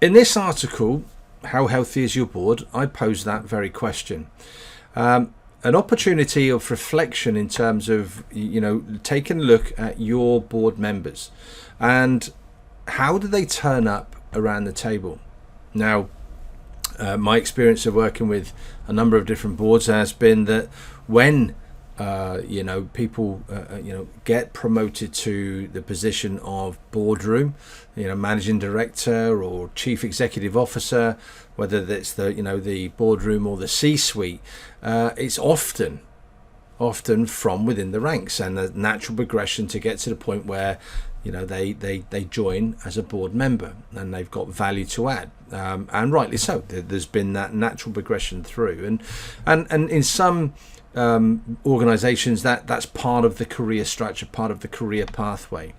In this article, How Healthy is Your Board?, I pose that very question. An opportunity of reflection in terms of, taking a look at your board members and how do they turn up around the table. Now, my experience of working with a number of different boards has been that when people get promoted to the position of boardroom, managing director or chief executive officer, whether that's the boardroom or the C-suite, it's often from within the ranks, and the natural progression to get to the point where they join as a board member and they've got value to add, and rightly so. There's been that natural progression through, and in some organizations that's part of the career structure, part of the career pathway.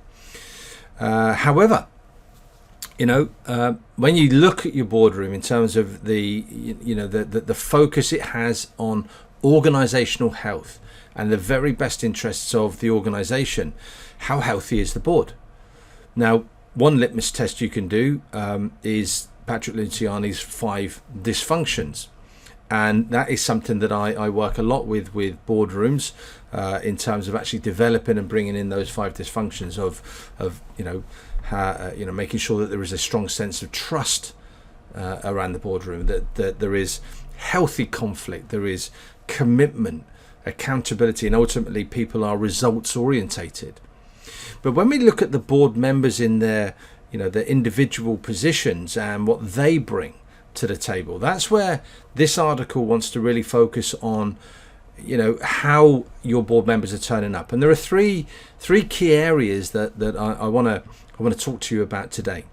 However, when you look at your boardroom in terms of the focus it has on organizational health and the very best interests of the organization, how healthy is the board? Now, one litmus test you can do is Patrick Lenciani's 5 dysfunctions. And that is something that I work a lot with boardrooms in terms of actually developing and bringing in those 5 dysfunctions of making sure that there is a strong sense of trust around the boardroom, that there is healthy conflict, there is commitment, accountability, and ultimately people are results orientated. But when we look at the board members in their individual positions and what they bring to the table, that's where this article wants to really focus on how your board members are turning up. And there are three key areas that I want to talk to you about today.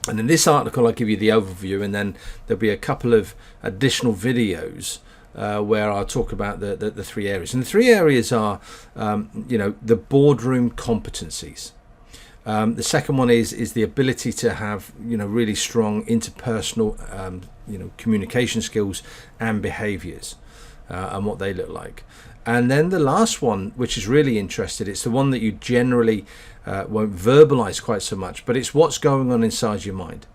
And in this article I'll give you the overview, and then there'll be a couple of additional videos where I'll talk about the 3 areas. And the 3 areas are the boardroom competencies. The second one is the ability to have really strong interpersonal communication skills and behaviors, and what they look like. And then the last one, which is really interesting, it's the one that you generally won't verbalize quite so much, but it's what's going on inside your mind.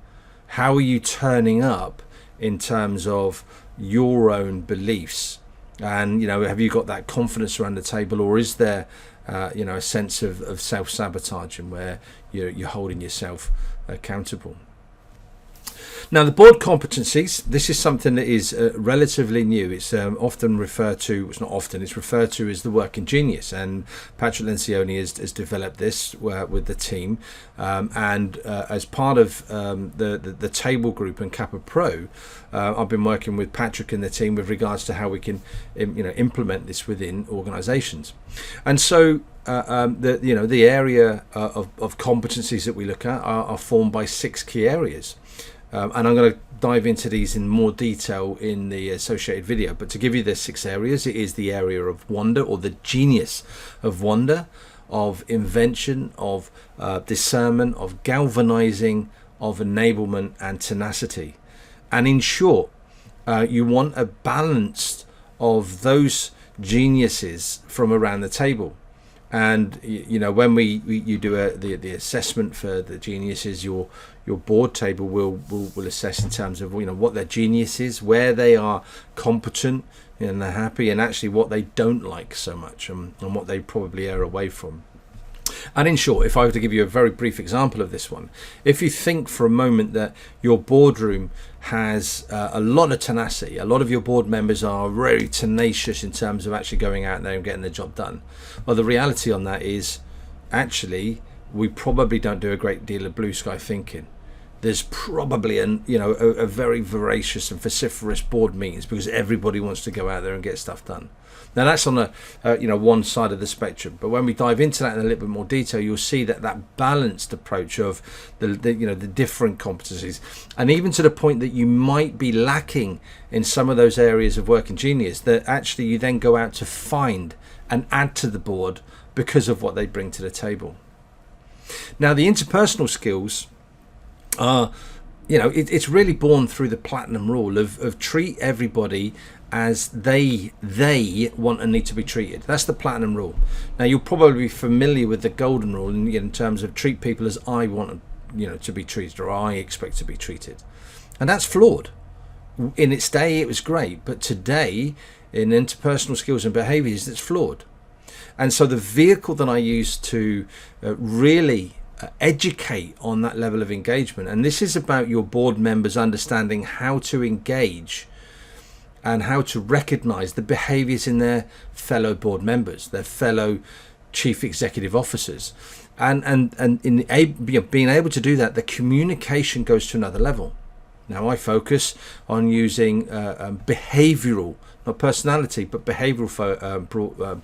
How are you turning up in terms of your own beliefs? And have you got that confidence around the table, or is there a sense of self-sabotaging where you're holding yourself accountable? Now, the board competencies, this is something that is relatively new. It's often referred to, it's not often, it's referred to as the working genius. And Patrick Lenciani has developed this with the team. And as part of the Table Group and Kappa Pro, I've been working with Patrick and the team with regards to how we can implement this within organizations. And so the area of competencies that we look at are formed by 6 key areas. And I'm going to dive into these in more detail in the associated video. But to give you the 6 areas, it is the area of wonder, or the genius of wonder, of invention, of discernment, of galvanizing, of enablement, and tenacity. And in short, you want a balance of those geniuses from around the table. And when you do the assessment for the geniuses, your board table will assess in terms of what their genius is, where they are competent and they're happy, and actually what they don't like so much, and what they probably err away from. And in short, if I were to give you a very brief example of this one, if you think for a moment that your boardroom has a lot of tenacity, a lot of your board members are very tenacious in terms of actually going out there and getting the job done. Well, the reality on that is actually we probably don't do a great deal of blue sky thinking. There's probably a very voracious and vociferous board meetings because everybody wants to go out there and get stuff done. Now that's on one side of the spectrum, but when we dive into that in a little bit more detail, you'll see that balanced approach of the different competencies, and even to the point that you might be lacking in some of those areas of working genius, that actually you then go out to find and add to the board because of what they bring to the table. Now, the interpersonal skills are, it's really born through the platinum rule of treat everybody as they want and need to be treated. That's the platinum rule. Now, you'll probably be familiar with the golden rule in terms of treat people as I want to be treated, or I expect to be treated. And that's flawed. In its day, it was great, but today, in interpersonal skills and behaviors, it's flawed. And so the vehicle that I use to really educate on that level of engagement, and this is about your board members understanding how to engage and how to recognize the behaviors in their fellow board members, their fellow chief executive officers. And in being able to do that, the communication goes to another level. Now I focus on using behavioral, not personality, but behavioral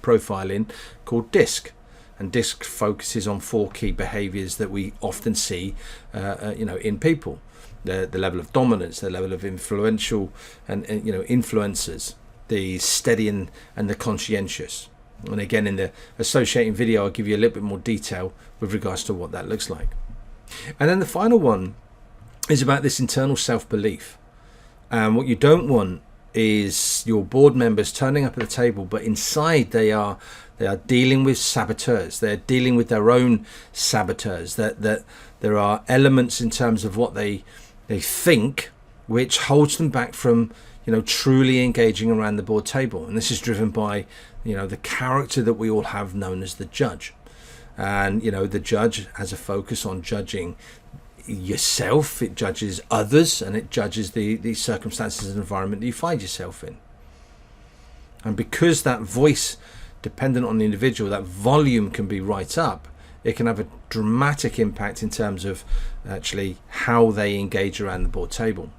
profiling called DISC. And DISC focuses on 4 key behaviors that we often see in people. The level of dominance, the level of influential and influencers, the steady and the conscientious. And again, in the associating video, I'll give you a little bit more detail with regards to what that looks like. And then the final one is about this internal self-belief. And what you don't want is your board members turning up at the table, but inside they are dealing with saboteurs. They're dealing with their own saboteurs. That there are elements in terms of what they think which holds them back from truly engaging around the board table. And this is driven by the character that we all have, known as the judge. And the judge has a focus on judging yourself, it judges others, and it judges the circumstances and environment that you find yourself in. And because that voice, dependent on the individual, that volume can be right up, it can have a dramatic impact in terms of actually how they engage around the board table.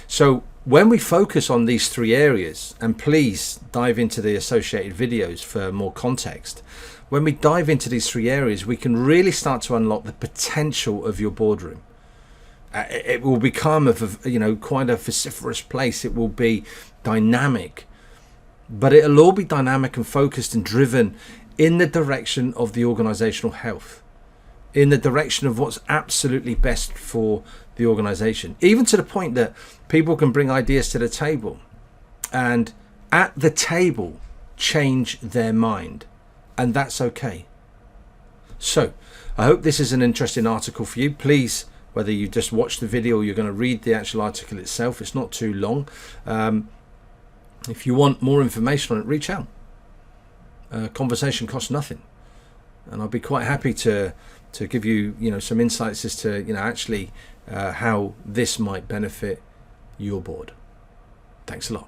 So when we focus on these 3 areas, and please dive into the associated videos for more context, when we dive into these 3 areas, we can really start to unlock the potential of your boardroom. It will become quite a vociferous place. It will be dynamic, but it'll all be dynamic and focused and driven in the direction of the organizational health, in the direction of what's absolutely best for the organization, even to the point that people can bring ideas to the table and at the table change their mind. And that's okay. So I hope this is an interesting article for you. Please, whether you just watch the video or you're going to read the actual article itself, it's not too long. If you want more information on it, reach out. Conversation costs nothing, and I'll be quite happy to give you some insights as to actually how this might benefit your board. Thanks a lot.